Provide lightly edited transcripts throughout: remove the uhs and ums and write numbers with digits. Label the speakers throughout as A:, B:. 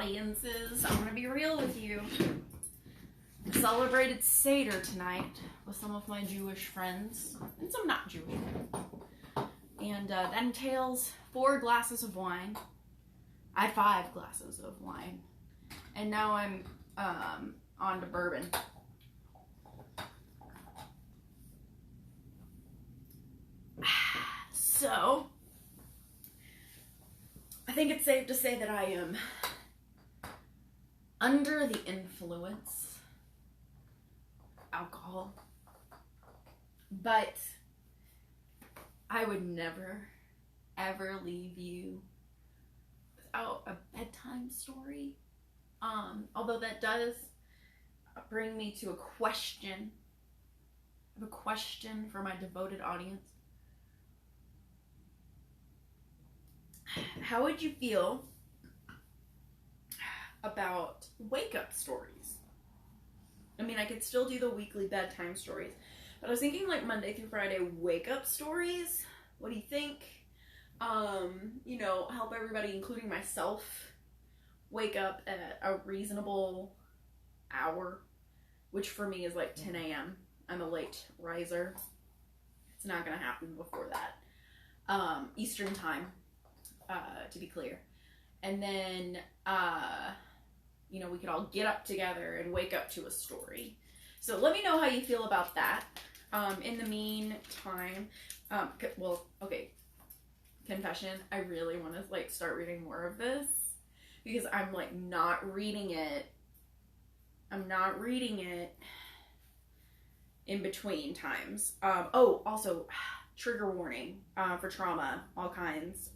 A: audiences. I'm gonna be real with you. I celebrated Seder tonight with some of my Jewish friends and some not Jewish friends. And that entails 4 glasses of wine. I had 5 glasses of wine. And now I'm on to bourbon. So, I think it's safe to say that I am under the influence of alcohol. But I would never, ever leave you without a bedtime story. Although that does bring me to a question. I have a question for my devoted audience. How would you feel about wake-up stories? I mean, I could still do the weekly bedtime stories, but I was thinking like Monday through Friday wake-up stories. What do you think? You know, help everybody, including myself, wake up at a reasonable hour, which for me is like 10 a.m. I'm a late riser. It's not going to happen before that. Eastern time, to be clear. And then, you know, we could all get up together and wake up to a story. So let me know how you feel about that. In the meantime, well, okay, confession, I really want to like start reading more of this because I'm like not reading it. I'm not reading it in between times. Oh, also trigger warning for trauma, all kinds.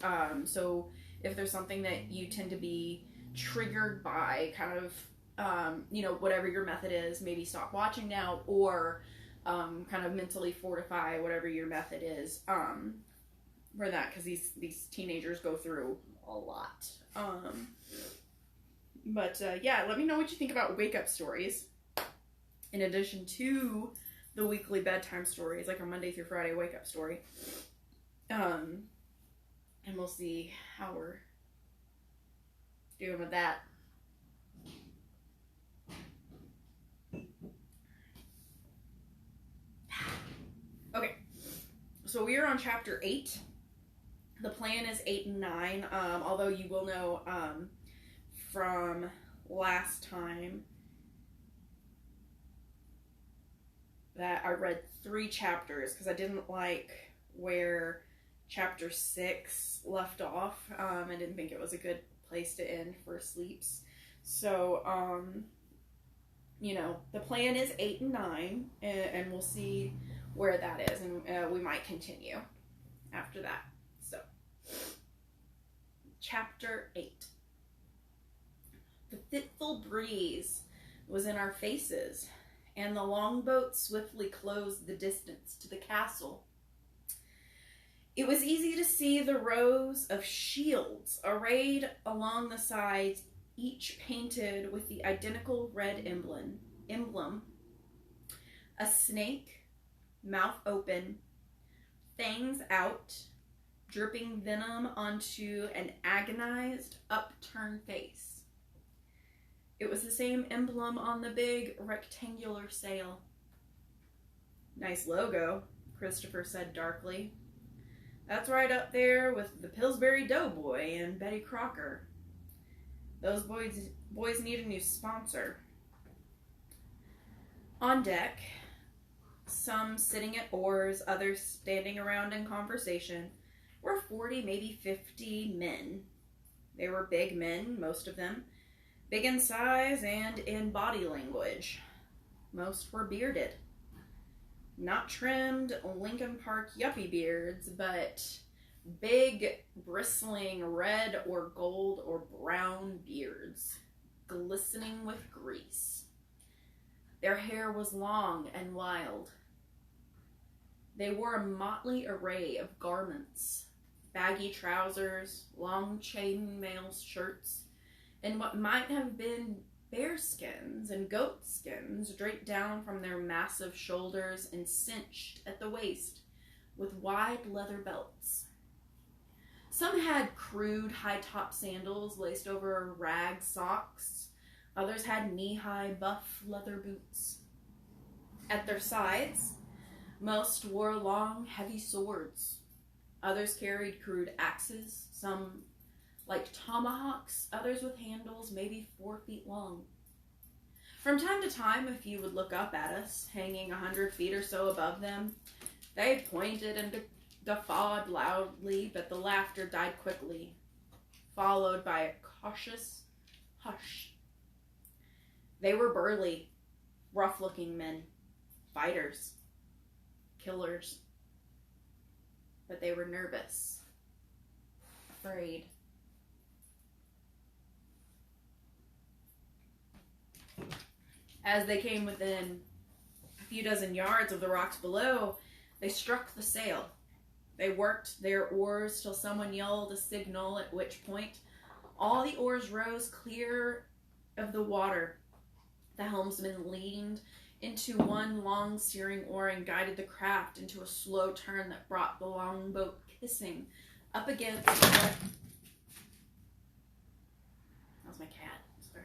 A: So if there's something that you tend to be triggered by, kind of, you know, whatever your method is, maybe stop watching now, or kind of mentally fortify whatever your method is for that, because these teenagers go through a lot. But yeah, let me know what you think about wake-up stories in addition to the weekly bedtime stories, like a Monday through Friday wake-up story. And we'll see how we're doing with that. Okay, so we are on chapter 8. The plan is 8 and 9, although you will know from last time that I read 3 chapters because I didn't like where chapter 6 left off. I didn't think it was a good place to end for sleeps. So, you know, the plan is 8 and 9, and we'll see where that is, and we might continue after that. So, chapter 8. The fitful breeze was in our faces, and the longboat swiftly closed the distance to the castle. It was easy to see the rows of shields arrayed along the sides, each painted with the identical red emblem. A snake, mouth open, fangs out, dripping venom onto an agonized, upturned face. It was the same emblem on the big rectangular sail. Nice logo, Christopher said darkly. That's right up there with the Pillsbury Doughboy and Betty Crocker. Those boys need a new sponsor. On deck, some sitting at oars, others standing around in conversation, were 40, maybe 50 men. They were big men, most of them. Big in size and in body language. Most were bearded. Not trimmed Lincoln Park yuppie beards, but big, bristling red or gold or brown beards, glistening with grease. Their hair was long and wild. They wore a motley array of garments, baggy trousers, long chainmail shirts, and what might have been bearskins and goat skins draped down from their massive shoulders and cinched at the waist with wide leather belts. Some had crude high-top sandals laced over rag socks. Others had knee-high buff leather boots. At their sides, most wore long, heavy swords. Others carried crude axes, some like tomahawks, others with handles maybe 4 feet long. From time to time, a few would look up at us, hanging 100 feet or so above them. They pointed and guffawed loudly, but the laughter died quickly, followed by a cautious hush. They were burly, rough-looking men, fighters, killers, but they were nervous, afraid. As they came within a few dozen yards of the rocks below, they struck the sail. They worked their oars till someone yelled a signal, at which point all the oars rose clear of the water. The helmsman leaned into one long steering oar and guided the craft into a slow turn that brought the longboat hissing up against that was my cat, sorry.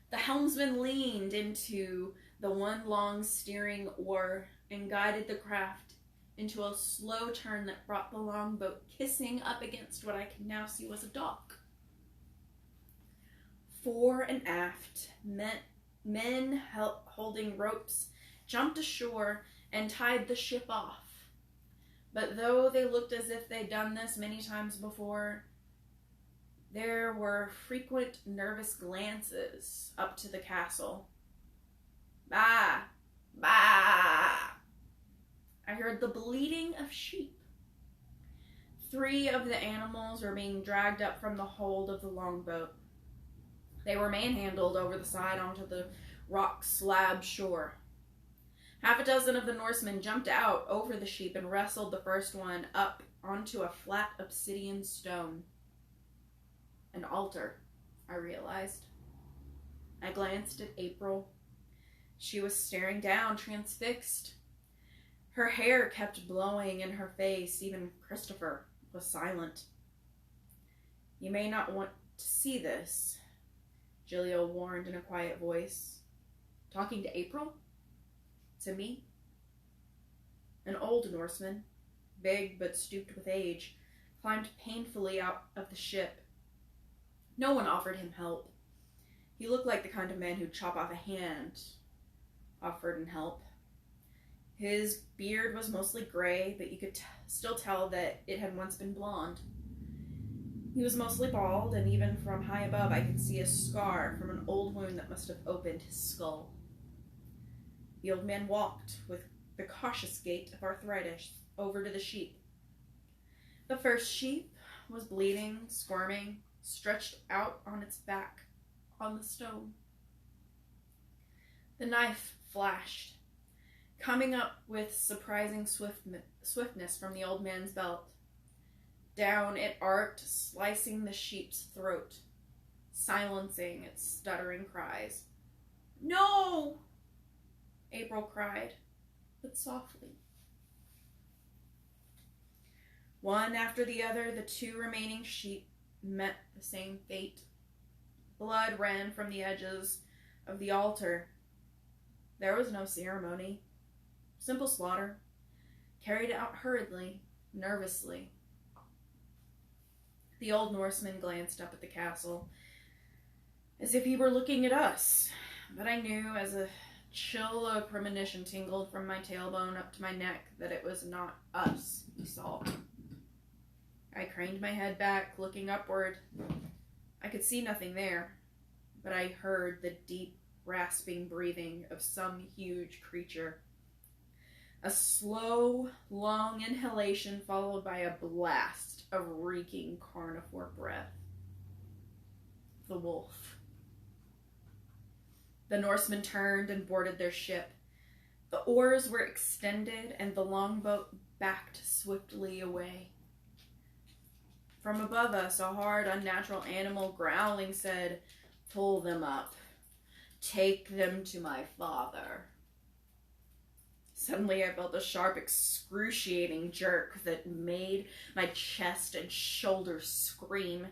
A: The helmsman leaned into the one long steering oar and guided the craft into a slow turn that brought the longboat hissing up against what I can now see was a dock. Fore and aft, men holding ropes jumped ashore and tied the ship off. But though they looked as if they'd done this many times before, there were frequent nervous glances up to the castle. Bah! Bah! I heard the bleating of sheep. 3 of the animals were being dragged up from the hold of the longboat. They were manhandled over the side onto the rock slab shore. Half a dozen of the Norsemen jumped out over the sheep and wrestled the first one up onto a flat obsidian stone. An altar, I realized. I glanced at April. She was staring down, transfixed. Her hair kept blowing in her face. Even Christopher was silent. You may not want to see this, Gilio warned in a quiet voice. Talking to April? To me? An old Norseman, big but stooped with age, climbed painfully out of the ship. No one offered him help. He looked like the kind of man who'd chop off a hand, offered him help. His beard was mostly gray, but you could still tell that it had once been blonde. He was mostly bald, and even from high above I could see a scar from an old wound that must have opened his skull. The old man walked with the cautious gait of arthritis over to the sheep. The first sheep was bleeding, squirming, stretched out on its back on the stone. The knife flashed, coming up with surprising swiftness from the old man's belt. Down it arced, slicing the sheep's throat, silencing its stuttering cries. "No!" April cried, but softly. One after the other, the 2 remaining sheep met the same fate. Blood ran from the edges of the altar. There was no ceremony. Simple slaughter, carried out hurriedly, nervously. The old Norseman glanced up at the castle, as if he were looking at us, but I knew as a chill of premonition tingled from my tailbone up to my neck that it was not us he saw. I craned my head back, looking upward. I could see nothing there, but I heard the deep, rasping breathing of some huge creature. A slow, long inhalation followed by a blast of reeking carnivore breath. The wolf. The Norsemen turned and boarded their ship. The oars were extended and the longboat backed swiftly away. From above us, a hard, unnatural animal growling said, "Pull them up. Take them to my father." Suddenly I felt a sharp, excruciating jerk that made my chest and shoulders scream.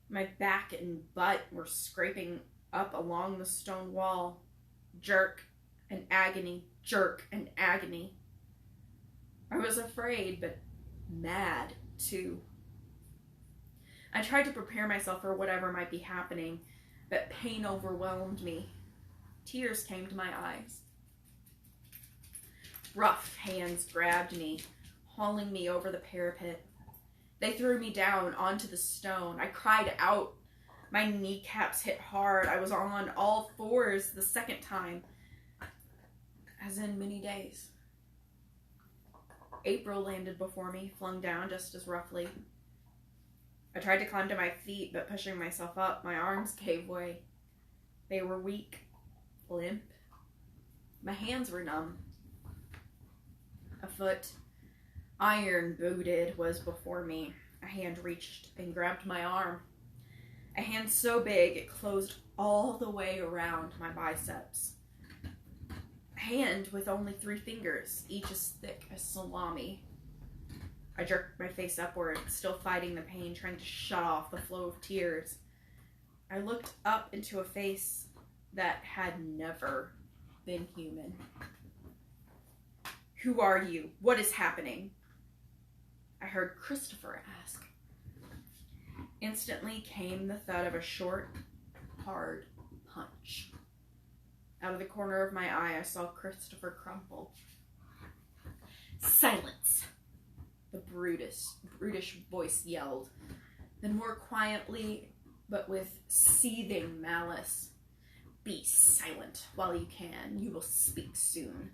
A: My back and butt were scraping up along the stone wall. Jerk and agony, jerk and agony. I was afraid, but mad, too. I tried to prepare myself for whatever might be happening, but pain overwhelmed me. Tears came to my eyes. Rough hands grabbed me, hauling me over the parapet. They threw me down onto the stone. I cried out. My kneecaps hit hard. I was on all fours the second time, as in many days. April landed before me, flung down just as roughly. I tried to climb to my feet, but pushing myself up, my arms gave way. They were weak, limp. My hands were numb. A foot, iron booted, was before me. A hand reached and grabbed my arm. A hand so big it closed all the way around my biceps. A hand with only 3 fingers, each as thick as salami. I jerked my face upward, still fighting the pain, trying to shut off the flow of tears. I looked up into a face that had never been human. "Who are you? What is happening?" I heard Christopher ask. Instantly came the thud of a short, hard punch. Out of the corner of my eye, I saw Christopher crumple. "Silence!" the brutish voice yelled. Then more quietly, but with seething malice, "Be silent while you can. You will speak soon.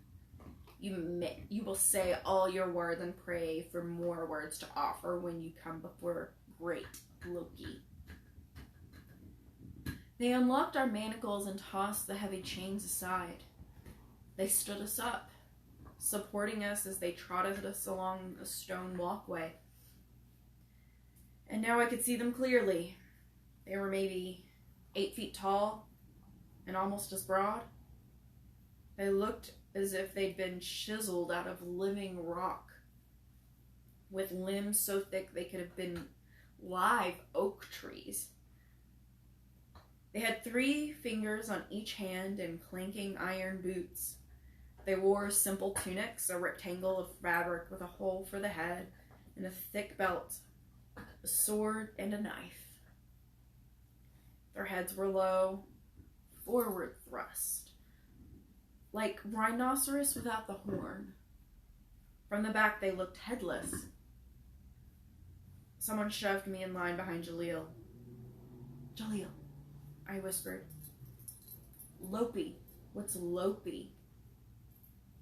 A: You will say all your words and pray for more words to offer when you come before great Loki." They unlocked our manacles and tossed the heavy chains aside. They stood us up, supporting us as they trotted us along the stone walkway. And now I could see them clearly. They were maybe 8 feet tall and almost as broad. They looked as if they'd been chiseled out of living rock, with limbs so thick they could have been live oak trees. They had 3 fingers on each hand and clanking iron boots. They wore simple tunics, a rectangle of fabric with a hole for the head, and a thick belt, a sword, and a knife. Their heads were low, forward thrust, like rhinoceros without the horn. From the back, they looked headless. Someone shoved me in line behind Jaleel. "Jaleel," I whispered. "Lopi. What's Lopi?"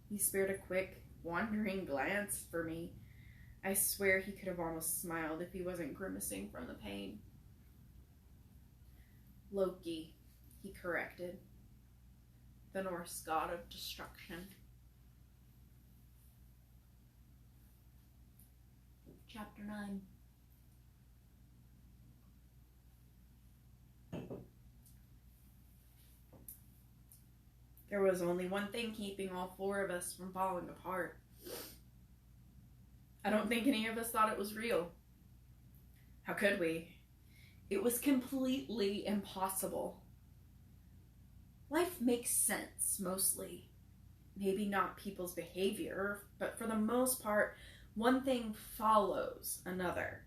A: He spared a quick, wandering glance for me. I swear he could have almost smiled if he wasn't grimacing from the pain. "Loki," he corrected. "The Norse god of destruction." Chapter 9. There was only one thing keeping all 4 of us from falling apart. I don't think any of us thought it was real. How could we? It was completely impossible. Life makes sense, mostly. Maybe not people's behavior, but for the most part, one thing follows another.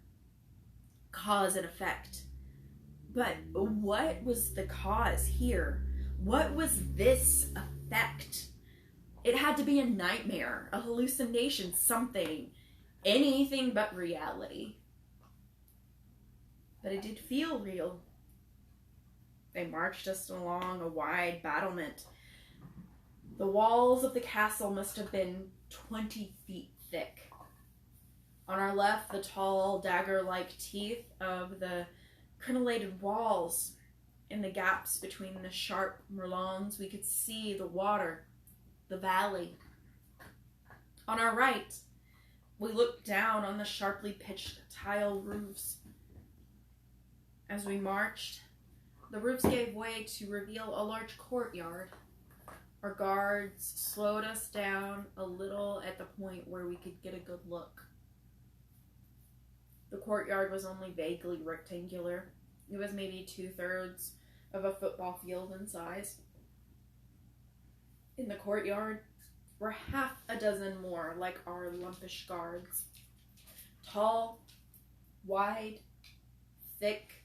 A: Cause and effect. But what was the cause here? What was this effect? It had to be a nightmare, a hallucination, something, anything but reality. But it did feel real. They marched us along a wide battlement. The walls of the castle must have been 20 feet thick. On our left, the tall, dagger-like teeth of the crenellated walls. In the gaps between the sharp merlons, we could see the water, the valley. On our right, we looked down on the sharply pitched tile roofs. As we marched, the roofs gave way to reveal a large courtyard. Our guards slowed us down a little at the point where we could get a good look. The courtyard was only vaguely rectangular. It was maybe 2/3 of a football field in size. In the courtyard were half a dozen more like our lumpish guards. Tall, wide, thick,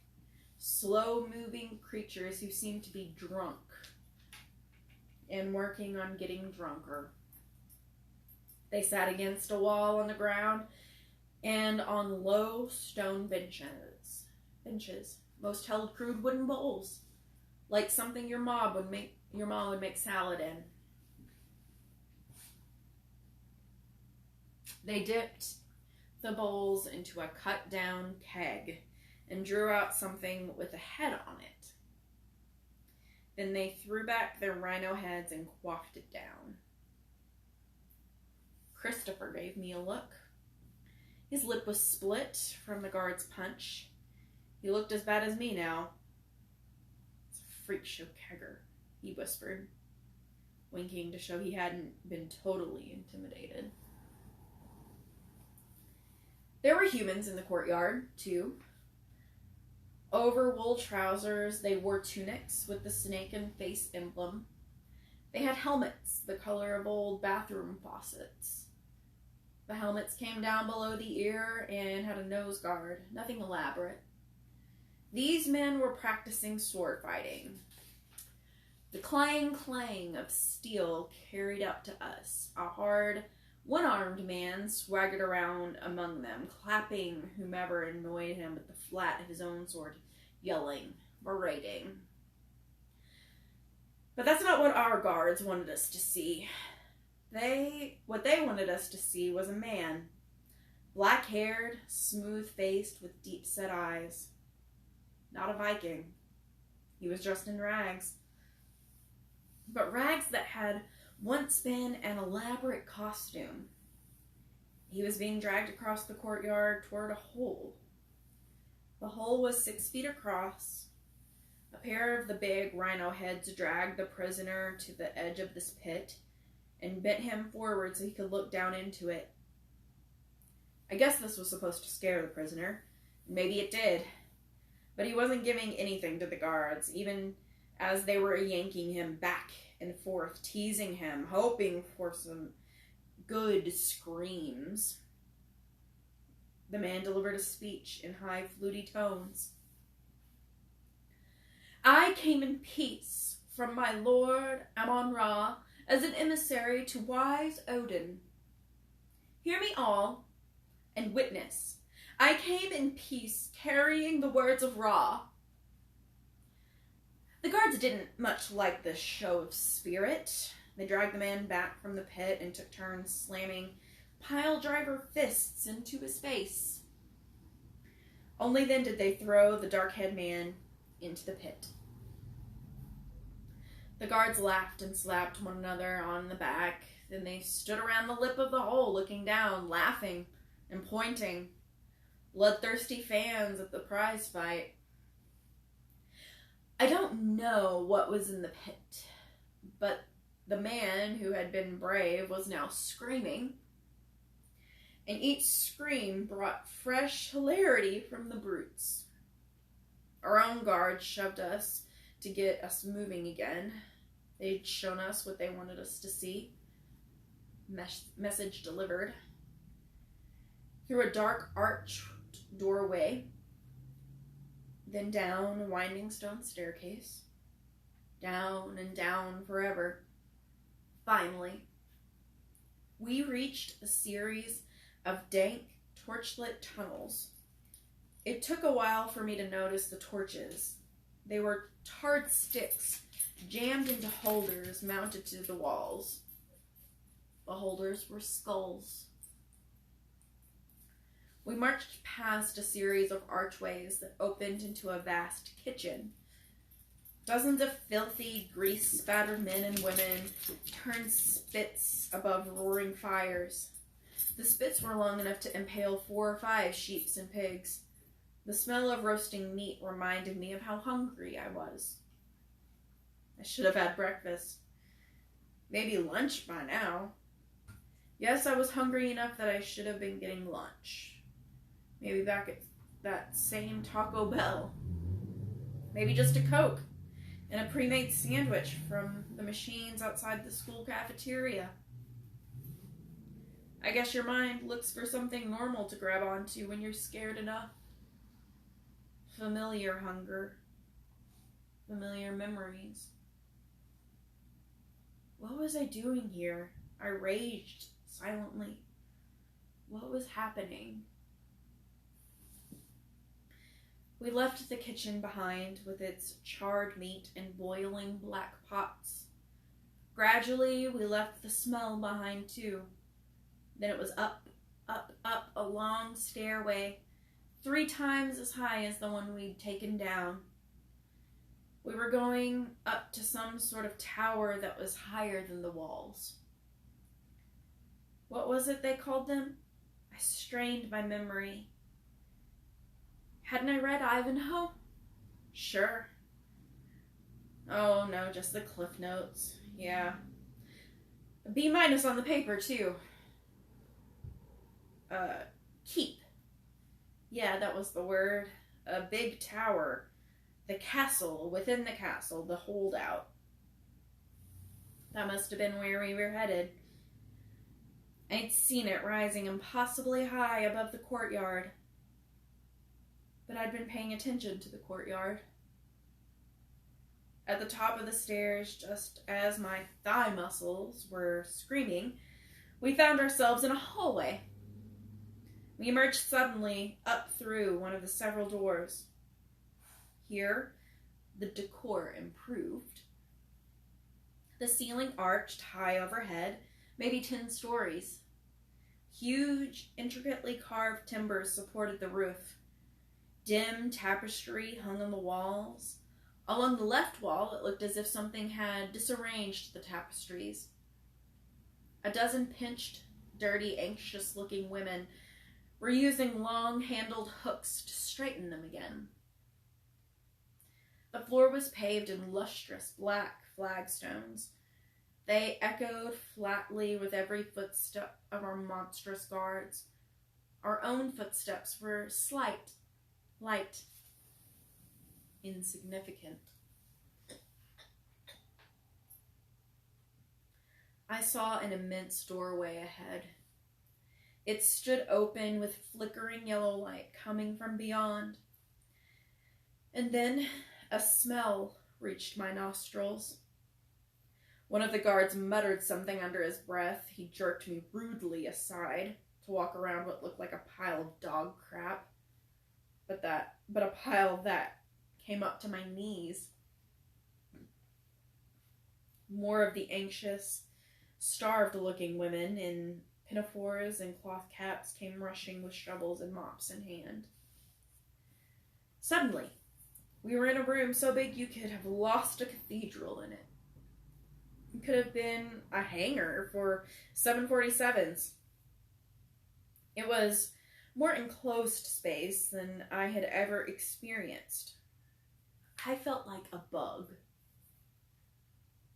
A: slow-moving creatures who seemed to be drunk and working on getting drunker. They sat against a wall on the ground and on low stone benches. Most held crude wooden bowls, like something your mom would make salad in. They dipped the bowls into a cut-down keg and drew out something with a head on it. Then they threw back their rhino heads and quaffed it down. Christopher gave me a look. His lip was split from the guard's punch. He looked as bad as me now. It's a freak show kegger, he whispered, winking to show he hadn't been totally intimidated. There were humans in the courtyard, too. Over wool trousers, they wore tunics with the snake and face emblem. They had helmets the color of old bathroom faucets. The helmets came down below the ear and had a nose guard, nothing elaborate. These men were practicing sword fighting. The clang of steel carried up to us. A hard, one-armed man swaggered around among them, clapping whomever annoyed him with the flat of his own sword, yelling, berating. But that's not what our guards wanted us to see. What they wanted us to see was a man, black-haired, smooth-faced, with deep-set eyes. Not a Viking. He was dressed in rags. But rags that had once been an elaborate costume. He was being dragged across the courtyard toward a hole. The hole was 6 feet across. A pair of the big rhino heads dragged the prisoner to the edge of this pit and bent him forward so he could look down into it. I guess this was supposed to scare the prisoner. Maybe it did. But he wasn't giving anything to the guards, even as they were yanking him back and forth, teasing him, hoping for some good screams. The man delivered a speech in high, fluty tones. I came in peace from my lord Amon-Ra as an emissary to wise Odin. Hear me all and witness. I came in peace, carrying the words of Ra. The guards didn't much like this show of spirit. They dragged the man back from the pit and took turns slamming pile-driver fists into his face. Only then did they throw the dark-haired man into the pit. The guards laughed and slapped one another on the back. Then they stood around the lip of the hole, looking down, laughing and pointing. Bloodthirsty fans of the prize fight. I don't know what was in the pit, but the man who had been brave was now screaming, and each scream brought fresh hilarity from the brutes. Our own guards shoved us to get us moving again. They'd shown us what they wanted us to see. Message delivered. Through a dark arched doorway, then down a winding stone staircase, down and down forever. Finally, we reached a series of dank, torchlit tunnels. It took a while for me to notice the torches. They were tarred sticks jammed into holders mounted to the walls. The holders were skulls. We marched past a series of archways that opened into a vast kitchen. Dozens of filthy, grease-spattered men and women turned spits above roaring fires. The spits were long enough to impale 4 or 5 sheep and pigs. The smell of roasting meat reminded me of how hungry I was. I should have had breakfast. Maybe lunch by now. Yes, I was hungry enough that I should have been getting lunch. Maybe back at that same Taco Bell. Maybe just a Coke and a pre-made sandwich from the machines outside the school cafeteria. I guess your mind looks for something normal to grab onto when you're scared enough. Familiar hunger. Familiar memories. What was I doing here? I raged silently. What was happening? We left the kitchen behind with its charred meat and boiling black pots. Gradually, we left the smell behind too. Then it was up, up, up a long stairway, 3 times as high as the one we'd taken down. We were going up to some sort of tower that was higher than the walls. What was it they called them? I strained my memory. Hadn't I read Ivanhoe? Sure. Oh no, just the Cliff Notes. Yeah. A B- on the paper too. Keep. Yeah, that was the word. A big tower. The castle within the castle, the holdout. That must have been where we were headed. I'd seen it rising impossibly high above the courtyard. But I'd been paying attention to the courtyard. At the top of the stairs, just as my thigh muscles were screaming, we found ourselves in a hallway. We emerged suddenly up through one of the several doors. Here, the decor improved. The ceiling arched high overhead, maybe 10 stories. Huge, intricately carved timbers supported the roof. Dim tapestry hung on the walls. Along the left wall, it looked as if something had disarranged the tapestries. A dozen pinched, dirty, anxious-looking women were using long-handled hooks to straighten them again. The floor was paved in lustrous black flagstones. They echoed flatly with every footstep of our monstrous guards. Our own footsteps were slight, light, insignificant. I saw an immense doorway ahead. It stood open with flickering yellow light coming from beyond. And then a smell reached my nostrils. One of the guards muttered something under his breath. He jerked me rudely aside to walk around what looked like a pile of dog crap. But a pile that came up to my knees. More of the anxious, starved-looking women in pinafores and cloth caps came rushing with shovels and mops in hand. Suddenly, we were in a room so big you could have lost a cathedral in it. It could have been a hangar for 747s. It was more enclosed space than I had ever experienced. I felt like a bug.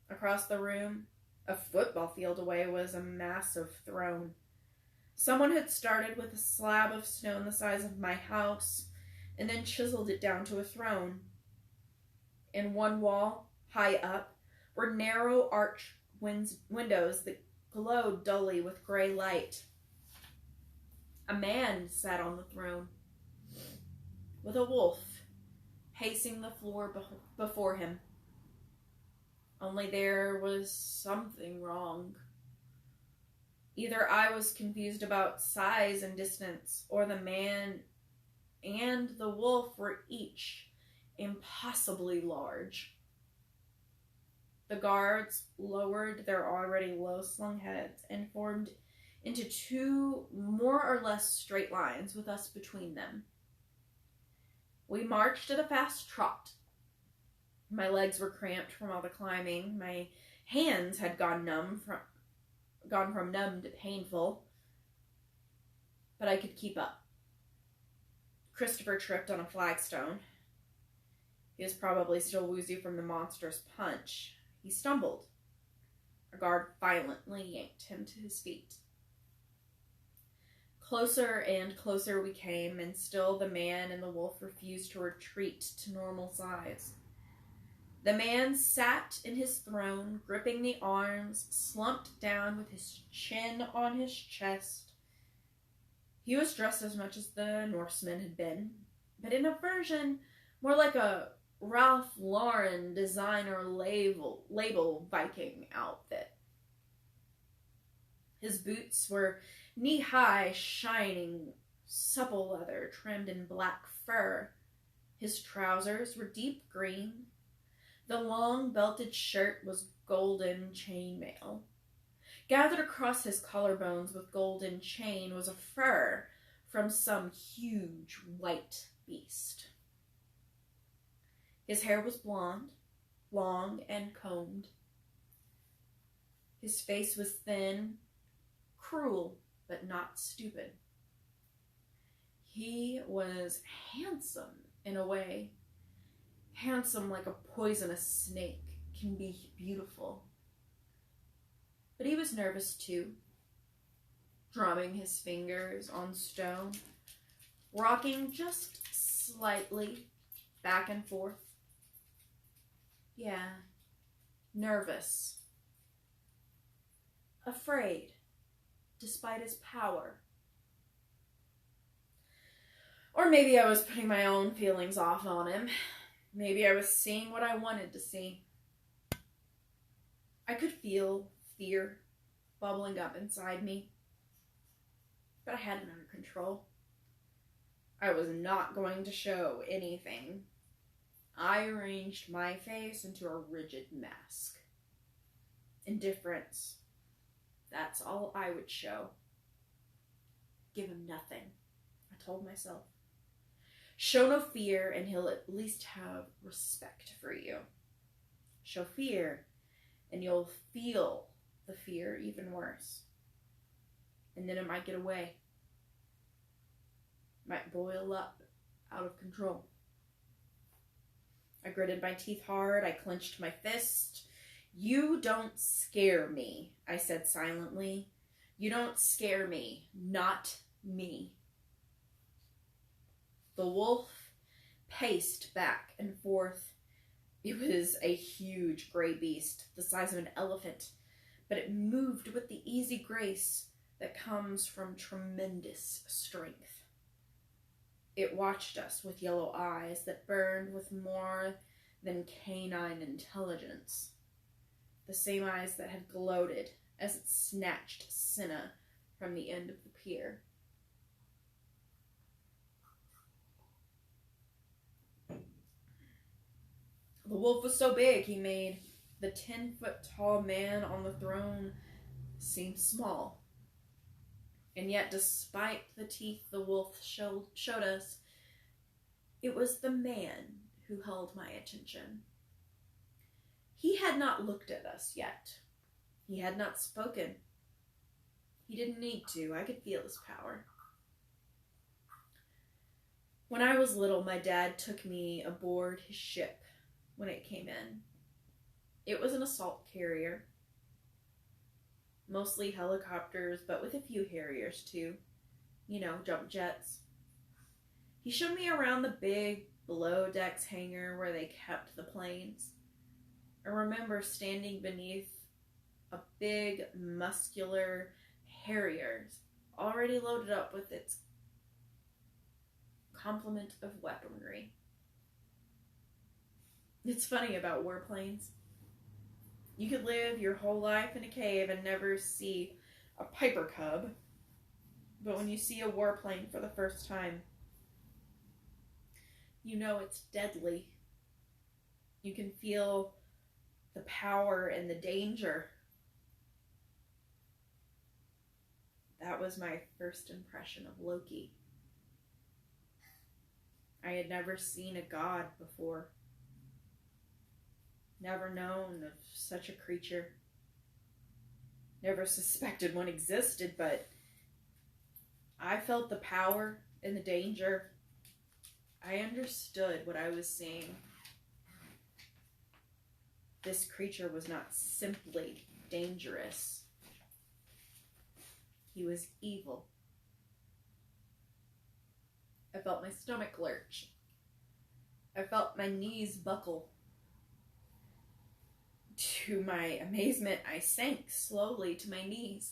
A: Across the room, a football field away, was a massive throne. Someone had started with a slab of stone the size of my house and then chiseled it down to a throne. In one wall, high up, were narrow arched windows that glowed dully with gray light. A man sat on the throne, with a wolf pacing the floor before him. Only there was something wrong. Either I was confused about size and distance, or the man and the wolf were each impossibly large. The guards lowered their already low-slung heads and formed into 2 more or less straight lines with us between them. We marched at a fast trot. My legs were cramped from all the climbing. My hands had gone from numb to painful. But I could keep up. Christopher tripped on a flagstone. He was probably still woozy from the monster's punch. He stumbled. A guard violently yanked him to his feet. Closer and closer we came, and still the man and the wolf refused to retreat to normal size. The man sat in his throne, gripping the arms, slumped down with his chin on his chest. He was dressed as much as the Norseman had been, but in a version more like a Ralph Lauren designer label Viking outfit. His boots were knee-high, shining, supple leather trimmed in black fur. His trousers were deep green. The long belted shirt was golden chainmail. Gathered across his collarbones with golden chain was a fur from some huge white beast. His hair was blonde, long and combed. His face was thin, cruel, but not stupid. He was handsome in a way. Handsome like a poisonous snake can be beautiful. But he was nervous too, drumming his fingers on stone, rocking just slightly back and forth. Yeah, nervous. Afraid, despite his power. Or maybe I was putting my own feelings off on him. Maybe I was seeing what I wanted to see. I could feel fear bubbling up inside me, but I had it under control. I was not going to show anything. I arranged my face into a rigid mask. Indifference. That's all I would show. Give him nothing, I told myself. Show no fear, and he'll at least have respect for you. Show fear, and you'll feel the fear even worse. And then it might get away. Might boil up out of control. I gritted my teeth hard. I clenched my fist. You don't scare me, I said silently. You don't scare me. Not me. The wolf paced back and forth. It was a huge gray beast, the size of an elephant, but it moved with the easy grace that comes from tremendous strength. It watched us with yellow eyes that burned with more than canine intelligence. The same eyes that had gloated as it snatched Senna from the end of the pier. The wolf was so big, he made the 10-foot-tall man on the throne seem small. And yet, despite the teeth the wolf showed us, it was the man who held my attention. He had not looked at us yet. He had not spoken. He didn't need to. I could feel his power. When I was little, my dad took me aboard his ship when it came in. It was an assault carrier. Mostly helicopters, but with a few Harriers too. You know, jump jets. He showed me around the big below-decks hangar where they kept the planes. I remember standing beneath a big, muscular Harrier, already loaded up with its complement of weaponry. It's funny about warplanes. You could live your whole life in a cave and never see a Piper Cub, but when you see a warplane for the first time, you know it's deadly. You can feel the power and the danger. That was my first impression of Loki. I had never seen a god before. Never known of such a creature. Never suspected one existed, but I felt the power and the danger. I understood what I was seeing. This creature was not simply dangerous. He was evil. I felt my stomach lurch. I felt my knees buckle. To my amazement, I sank slowly to my knees.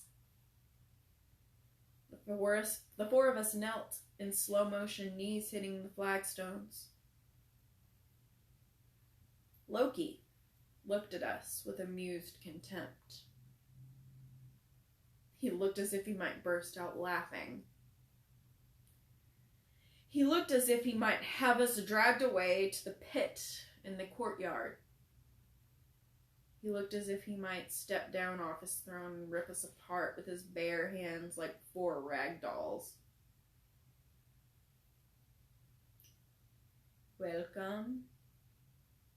A: The four of us knelt in slow motion, knees hitting the flagstones. Loki looked at us with amused contempt. He looked as if he might burst out laughing. He looked as if he might have us dragged away to the pit in the courtyard. He looked as if he might step down off his throne and rip us apart with his bare hands like 4 rag dolls. Welcome,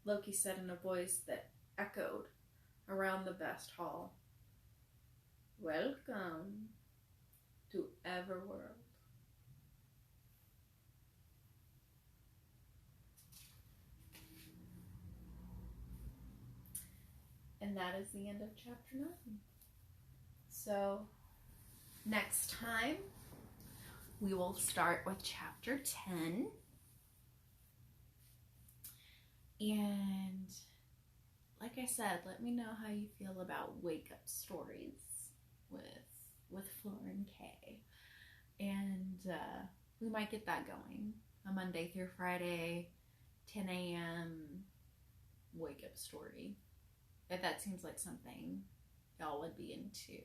A: Loki said in a voice that echoed around the best hall. Welcome to Everworld. And that is the end of chapter 9. So, next time, we will start with chapter 10. And, like I said, let me know how you feel about wake-up stories with Fløren K. And we might get that going. A Monday through Friday, 10 a.m. wake-up story. If that seems like something y'all would be into.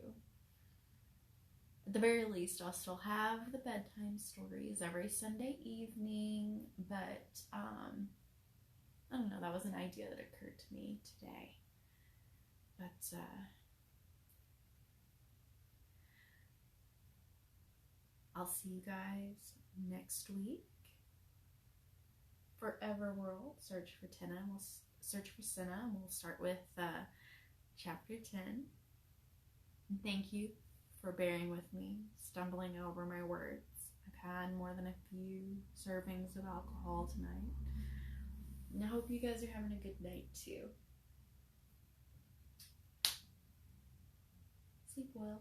A: At the very least, I'll still have the bedtime stories every Sunday evening, but I don't know, that was an idea that occurred to me today. But I'll see you guys next week for Everworld. Search for Senna, and we'll start with chapter 10. And thank you for bearing with me, stumbling over my words. I've had more than a few servings of alcohol tonight. And I hope you guys are having a good night too. Sleep well.